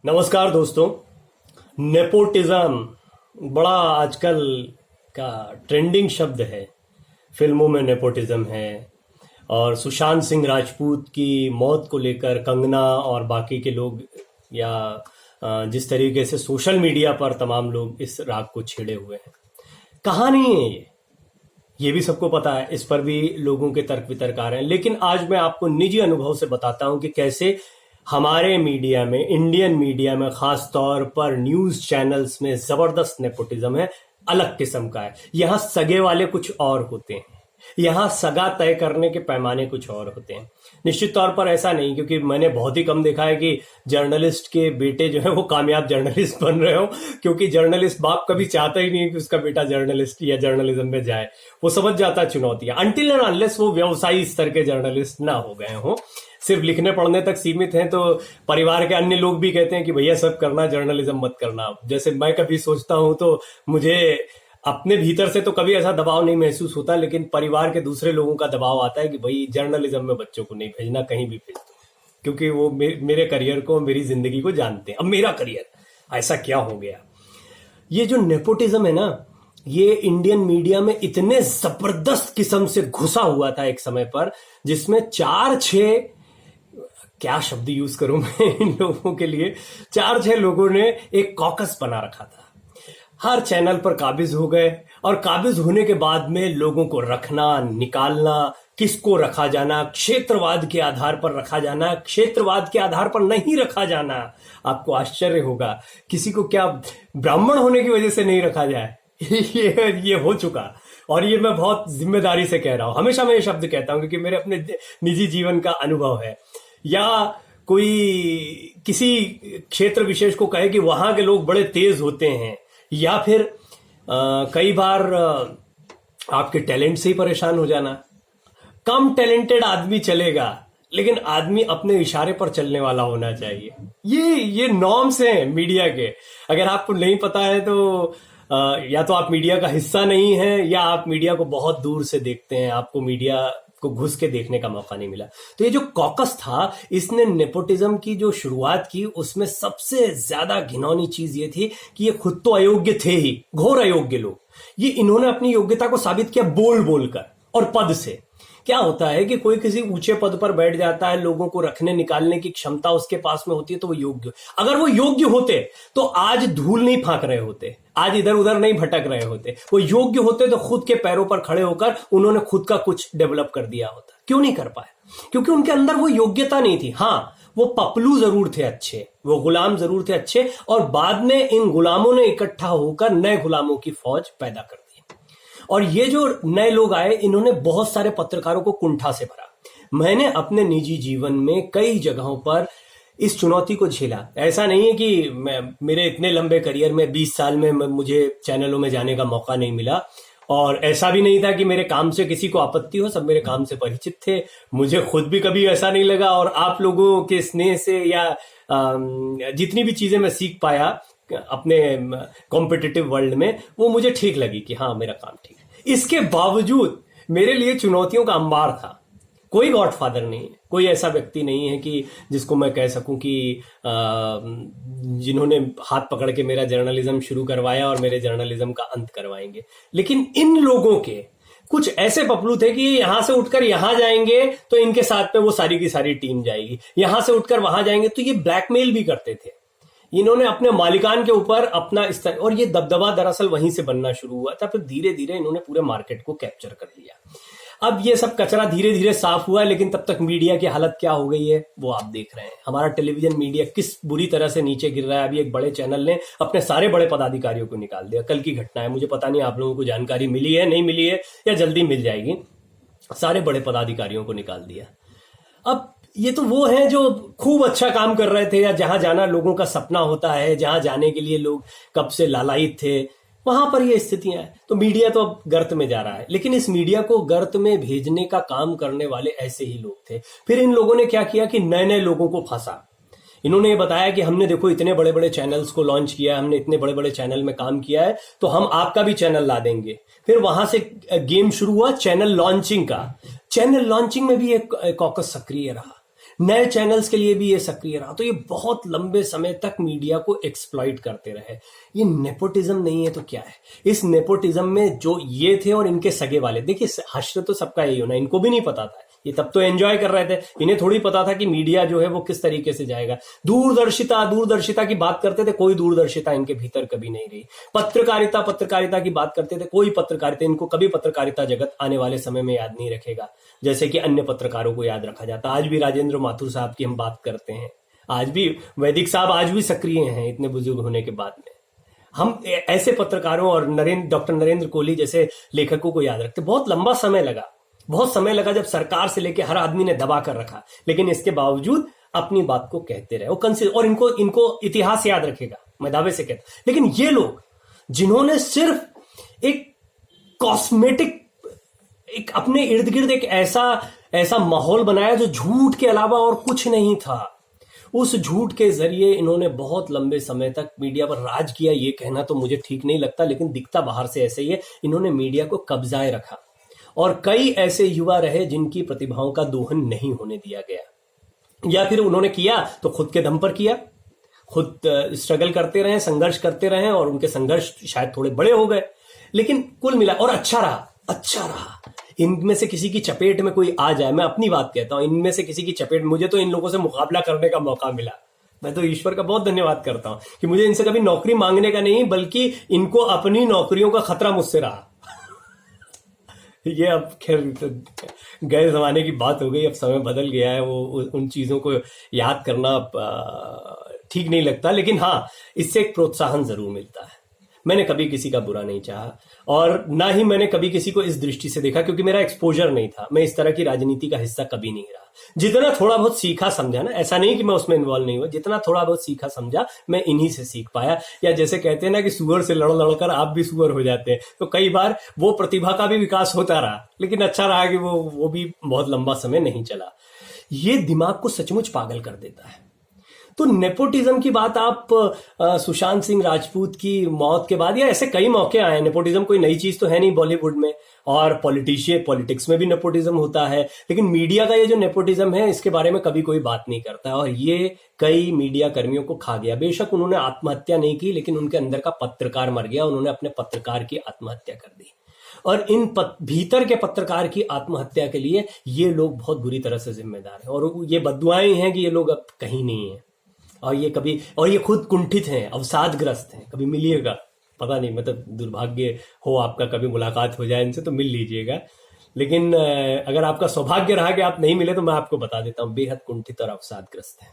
नमस्कार दोस्तों। नेपोटिज्म बड़ा आजकल का ट्रेंडिंग शब्द है। फिल्मों में नेपोटिज्म है और सुशांत सिंह राजपूत की मौत को लेकर कंगना और बाकी के लोग या जिस तरीके से सोशल मीडिया पर तमाम लोग इस राग को छेड़े हुए हैं। कहानी है ये भी सबको पता है, इस पर भी लोगों के तर्क वितर्क आ रहे हैं। लेकिन आज मैं आपको निजी अनुभव से बताता हूं कि कैसे हमारे मीडिया में, इंडियन मीडिया में खास तौर पर न्यूज चैनल्स में जबरदस्त नेपोटिज्म है। अलग किस्म का है। यहां सगे वाले कुछ और होते हैं, यहां सगा तय करने के पैमाने कुछ और होते हैं। निश्चित तौर पर ऐसा नहीं, क्योंकि मैंने बहुत ही कम देखा है कि जर्नलिस्ट के बेटे जो है वो कामयाब जर्नलिस्ट बन रहे हो, क्योंकि जर्नलिस्ट बाप कभी चाहता ही नहीं कि उसका बेटा जर्नलिस्ट या जर्नलिज्म में जाए। वो समझ जाता चुनौतियां, अनटिल एंड अनलेस वो व्यवसायी स्तर के जर्नलिस्ट ना हो गए हों, सिर्फ लिखने पढ़ने तक सीमित हैं। तो परिवार के अन्य लोग भी कहते हैं कि भैया सब करना, जर्नलिज्म मत करना। जैसे मैं कभी सोचता हूं तो मुझे अपने भीतर से तो कभी ऐसा दबाव नहीं महसूस होता, लेकिन परिवार के दूसरे लोगों का दबाव आता है कि भाई जर्नलिज्म में बच्चों को नहीं भेजना, कहीं भी भेज दो, क्योंकि वो मेरे करियर को, मेरी जिंदगी को जानते हैं। अब मेरा करियर ऐसा क्या हो गया। ये जो नेपोटिज्म है ना, ये इंडियन मीडिया में इतने जबरदस्त किस्म से घुसा हुआ था एक समय पर, जिसमें 4-6, क्या शब्द यूज करूं मैं इन लोगों के लिए, 4-6 लोगों ने एक कॉकस बना रखा था। हर चैनल पर काबिज हो गए और काबिज होने के बाद में लोगों को रखना, निकालना, किसको रखा जाना, क्षेत्रवाद के आधार पर रखा जाना, क्षेत्रवाद के आधार पर नहीं रखा जाना। आपको आश्चर्य होगा, किसी को क्या ब्राह्मण होने की वजह से नहीं रखा जाए। ये हो चुका, और ये मैं बहुत जिम्मेदारी से कह रहा हूं। हमेशा मैं ये शब्द कहता हूं क्योंकि मेरे अपने निजी जीवन का अनुभव है। या कोई किसी क्षेत्र विशेष को कहे कि वहां के लोग बड़े तेज होते हैं, या फिर कई बार आपके टैलेंट से ही परेशान हो जाना। कम टैलेंटेड आदमी चलेगा, लेकिन आदमी अपने इशारे पर चलने वाला होना चाहिए। ये नॉर्म्स हैं मीडिया के। अगर आपको नहीं पता है तो या तो आप मीडिया का हिस्सा नहीं है, या आप मीडिया को बहुत दूर से देखते हैं, आपको मीडिया को घुस के देखने का मौका नहीं मिला। तो ये जो कॉकस था, इसने नेपोटिज्म की जो शुरुआत की, उसमें सबसे ज्यादा घिनौनी चीज ये थी कि ये खुद तो अयोग्य थे ही, घोर अयोग्य लोग। ये इन्होंने अपनी योग्यता को साबित किया बोल बोलकर और पद से। क्या होता है कि कोई किसी ऊंचे पद पर बैठ जाता है, लोगों को रखने निकालने की क्षमता उसके पास में होती है, तो वो योग्य। अगर वो योग्य होते तो आज धूल नहीं फांक रहे होते, आज इधर उधर नहीं भटक रहे होते। वो योग्य होते तो खुद के पैरों पर खड़े होकर उन्होंने खुद का कुछ डेवलप कर दिया होता। क्यों नहीं कर पाए? क्योंकि उनके अंदर वो योग्यता नहीं थी। हाँ, वो पपलू जरूर थे अच्छे, वो गुलाम जरूर थे अच्छे, और बाद में इन गुलामों ने इकट्ठा होकर नए गुलामों की फौज पैदा कर दी। और ये जो नए लोग आए, इन्होंने बहुत सारे पत्रकारों को कुंठा से भरा। मैंने अपने निजी जीवन में कई जगहों पर इस चुनौती को झेला। ऐसा नहीं है कि मेरे इतने लंबे करियर में 20 साल में मुझे चैनलों में जाने का मौका नहीं मिला, और ऐसा भी नहीं था कि मेरे काम से किसी को आपत्ति हो। सब मेरे काम से परिचित थे, मुझे खुद भी कभी ऐसा नहीं लगा। और आप लोगों के स्नेह से या जितनी भी चीजें मैं सीख पाया अपने कॉम्पिटिटिव वर्ल्ड में, वो मुझे ठीक लगी कि हाँ, मेरा काम ठीक है। इसके बावजूद मेरे लिए चुनौतियों का अंबार था। कोई गॉडफादर नहीं है, कोई ऐसा व्यक्ति नहीं है कि जिसको मैं कह सकूं कि जिन्होंने हाथ पकड़ के मेरा जर्नलिज्म शुरू करवाया और मेरे जर्नलिज्म का अंत करवाएंगे। लेकिन इन लोगों के कुछ ऐसे पपलू थे कि यहां से उठकर यहां जाएंगे तो इनके साथ में वो सारी की सारी टीम जाएगी, यहां से उठकर वहां जाएंगे तो ये ब्लैकमेल भी करते थे। इन्होंने अपने मालिकान के ऊपर अपना स्तर, और ये दबदबा दरअसल वहीं से बनना शुरू हुआ था। फिर धीरे धीरे इन्होंने पूरे मार्केट को कैप्चर कर लिया। अब ये सब कचरा धीरे धीरे साफ हुआ, लेकिन तब तक मीडिया की हालत क्या हो गई है वो आप देख रहे हैं। हमारा टेलीविजन मीडिया किस बुरी तरह से नीचे गिर रहा है। अभी एक बड़े चैनल ने अपने सारे बड़े पदाधिकारियों को निकाल दिया। कल की घटना है, मुझे पता नहीं आप लोगों को जानकारी मिली है, नहीं मिली है, या जल्दी मिल जाएगी। सारे बड़े पदाधिकारियों को निकाल दिया। अब ये तो वो हैं जो खूब अच्छा काम कर रहे थे, या जहां जाना लोगों का सपना होता है, जहां जाने के लिए लोग कब से लालायित थे, वहां पर ये स्थितियां हैं। तो मीडिया तो अब गर्त में जा रहा है, लेकिन इस मीडिया को गर्त में भेजने का काम करने वाले ऐसे ही लोग थे। फिर इन लोगों ने क्या किया कि नए नए लोगों को फंसा। इन्होंने ये बताया कि हमने देखो इतने बड़े बड़े चैनल्स को लॉन्च किया, हमने इतने बड़े बड़े चैनल में काम किया है, तो हम आपका भी चैनल ला देंगे। फिर वहां से गेम शुरू हुआ चैनल लॉन्चिंग का। चैनल लॉन्चिंग में भी एक कॉकस सक्रिय रहा। नए चैनल्स के लिए भी ये सक्रिय रहा। तो ये बहुत लंबे समय तक मीडिया को एक्सप्लॉइट करते रहे। ये नेपोटिज्म नहीं है तो क्या है? इस नेपोटिज्म में जो ये थे और इनके सगे वाले, देखिए हश्र तो सबका यही होना, इनको भी नहीं पता था, ये तब तो एंजॉय कर रहे थे, इन्हें थोड़ी पता था कि मीडिया जो है वो किस तरीके से जाएगा। दूरदर्शिता की बात करते थे, कोई दूरदर्शिता इनके भीतर कभी नहीं रही। पत्रकारिता की बात करते थे, कोई पत्रकारिता, इनको कभी पत्रकारिता जगत आने वाले समय में याद नहीं रखेगा जैसे कि अन्य पत्रकारों को याद रखा जाता। आज भी राजेंद्र माथुर साहब की हम बात करते हैं, आज भी वैदिक साहब आज भी सक्रिय हैं इतने बुजुर्ग होने के बाद में। हम ऐसे पत्रकारों और डॉक्टर नरेंद्र कोहली जैसे लेखकों को याद रखते। बहुत समय लगा जब सरकार से लेके हर आदमी ने दबा कर रखा, लेकिन इसके बावजूद अपनी बात को कहते रहे और इनको इतिहास याद रखेगा, मैं दावे से कहता। लेकिन ये लोग जिन्होंने सिर्फ एक कॉस्मेटिक, एक अपने इर्द गिर्द एक ऐसा माहौल बनाया जो झूठ के अलावा और कुछ नहीं था, उस झूठ के जरिए इन्होंने बहुत लंबे समय तक मीडिया पर राज किया। ये कहना तो मुझे ठीक नहीं लगता, लेकिन दिखता बाहर से ऐसे ही है। इन्होंने मीडिया को कब्जाए रखा और कई ऐसे युवा रहे जिनकी प्रतिभाओं का दोहन नहीं होने दिया गया, या फिर उन्होंने किया तो खुद के दम पर किया, खुद स्ट्रगल करते रहे, संघर्ष करते रहे और उनके संघर्ष शायद थोड़े बड़े हो गए, लेकिन कुल मिला और अच्छा रहा। इनमें से किसी की चपेट में कोई आ जाए, मैं अपनी बात कहता हूं, इनमें से किसी की चपेट, मुझे तो इन लोगों से मुकाबला करने का मौका मिला। मैं तो ईश्वर का बहुत धन्यवाद करता हूं कि मुझे इनसे कभी नौकरी मांगने का नहीं, बल्कि इनको अपनी नौकरियों का खतरा मुझसे रहा। ये अब खैर गए जमाने की बात हो गई, अब समय बदल गया है, वो उन चीजों को याद करना ठीक नहीं लगता। लेकिन हाँ, इससे एक प्रोत्साहन जरूर मिलता है। मैंने कभी किसी का बुरा नहीं चाहा और ना ही मैंने कभी किसी को इस दृष्टि से देखा, क्योंकि मेरा एक्सपोजर नहीं था। मैं इस तरह की राजनीति का हिस्सा कभी नहीं रहा। जितना थोड़ा बहुत सीखा समझा ना, ऐसा नहीं कि मैं उसमें इन्वॉल्व नहीं हुआ, जितना थोड़ा बहुत सीखा समझा मैं इन्हीं से सीख पाया। या जैसे कहते हैं ना कि सुअर से लड़ लड़कर आप भी सुअर हो जाते हैं, तो कई बार वो प्रतिभा का भी विकास होता रहा, लेकिन अच्छा रहा कि वो भी बहुत लंबा समय नहीं चला। ये दिमाग को सचमुच पागल कर देता है। तो नेपोटिज्म की बात आप सुशांत सिंह राजपूत की मौत के बाद, या ऐसे कई मौके आए, नेपोटिज्म कोई नई चीज तो है नहीं बॉलीवुड में, और पॉलिटिक्स में भी नेपोटिज्म होता है, लेकिन मीडिया का ये जो नेपोटिज्म है इसके बारे में कभी कोई बात नहीं करता, और ये कई मीडिया कर्मियों को खा गया। बेशक उन्होंने आत्महत्या नहीं की, लेकिन उनके अंदर का पत्रकार मर गया, उन्होंने अपने पत्रकार की आत्महत्या कर दी। और इन भीतर के पत्रकार की आत्महत्या के लिए ये लोग बहुत बुरी तरह से जिम्मेदार हैं, और ये बद्दुआएं हैं कि ये लोग अब कहीं नहीं है, और ये खुद कुंठित हैं, अवसादग्रस्त हैं। कभी मिलिएगा, पता नहीं, मतलब दुर्भाग्य हो आपका, कभी मुलाकात हो जाए इनसे तो मिल लीजिएगा। लेकिन अगर आपका सौभाग्य रहा कि आप नहीं मिले तो मैं आपको बता देता हूं, बेहद कुंठित और अवसादग्रस्त हैं।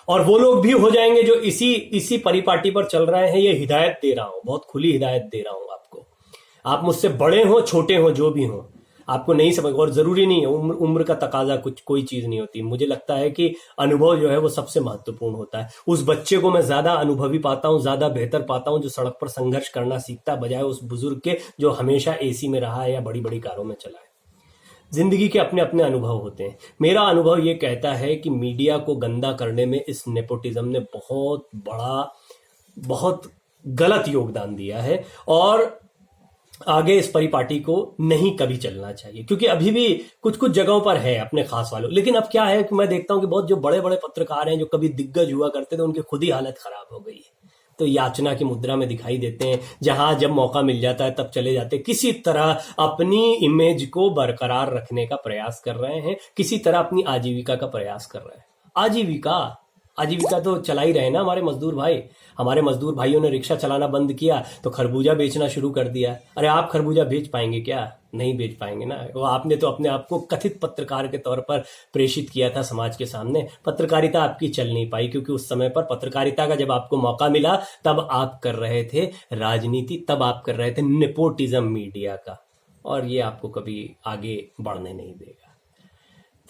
और वो लोग भी हो जाएंगे जो इसी परिपाटी पर चल रहे हैं। ये हिदायत दे रहा हूं, बहुत खुली हिदायत दे रहा हूं आपको। आप मुझसे बड़े हो, छोटे हो, जो भी हो, आपको नहीं समझ, और जरूरी नहीं है, उम्र का तकाजा कोई चीज नहीं होती। मुझे लगता है कि अनुभव जो है वो सबसे महत्वपूर्ण होता है। उस बच्चे को मैं ज्यादा अनुभवी पाता हूँ, ज्यादा बेहतर पाता हूँ जो सड़क पर संघर्ष करना सीखता, बजाय उस बुजुर्ग के जो हमेशा एसी में रहा है या बड़ी बड़ी कारों में चला है। जिंदगी के अपने अपने अनुभव होते हैं। मेरा अनुभव ये कहता है कि मीडिया को गंदा करने में इस नेपोटिज्म ने बहुत गलत योगदान दिया है, और आगे इस परिपाटी को नहीं कभी चलना चाहिए, क्योंकि अभी भी कुछ कुछ जगहों पर है अपने खास वालों। लेकिन अब क्या है कि मैं देखता हूं कि बहुत जो बड़े बड़े पत्रकार हैं जो कभी दिग्गज हुआ करते थे, उनकी खुद ही हालत खराब हो गई है, तो याचना की मुद्रा में दिखाई देते हैं। जहां जब मौका मिल जाता है तब चले जाते हैं, किसी तरह अपनी इमेज को बरकरार रखने का प्रयास कर रहे हैं, किसी तरह अपनी आजीविका का प्रयास कर रहे हैं। आजीविका तो चला ही रहे ना हमारे मजदूर भाई। हमारे मजदूर भाइयों ने रिक्शा चलाना बंद किया तो खरबूजा बेचना शुरू कर दिया। अरे आप खरबूजा बेच पाएंगे क्या? नहीं बेच पाएंगे ना। वो आपने तो अपने आप को कथित पत्रकार के तौर पर प्रेषित किया था समाज के सामने। पत्रकारिता आपकी चल नहीं पाई, क्योंकि उस समय पर पत्रकारिता का जब आपको मौका मिला तब आप कर रहे थे राजनीति, तब आप कर रहे थे नेपोटिज्म मीडिया का, और ये आपको कभी आगे बढ़ने नहीं देगा।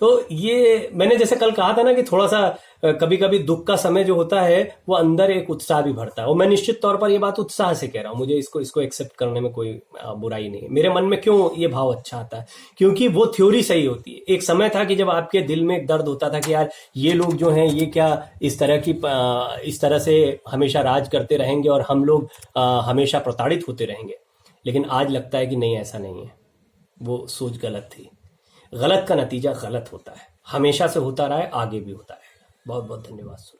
तो ये मैंने जैसे कल कहा था ना कि थोड़ा सा कभी कभी दुख का समय जो होता है वो अंदर एक उत्साह भी भरता है, और मैं निश्चित तौर पर ये बात उत्साह से कह रहा हूँ। मुझे इसको एक्सेप्ट करने में कोई बुराई नहीं है। मेरे मन में क्यों ये भाव अच्छा आता है? क्योंकि वो थ्योरी सही होती है। एक समय था कि जब आपके दिल में एक दर्द होता था कि यार ये लोग जो हैं ये क्या इस तरह से हमेशा राज करते रहेंगे और हम लोग हमेशा प्रताड़ित होते रहेंगे। लेकिन आज लगता है कि नहीं, ऐसा नहीं है। वो सोच गलत थी। गलत का नतीजा गलत होता है। हमेशा से होता रहा है, आगे भी होता रहेगा। बहुत बहुत धन्यवाद।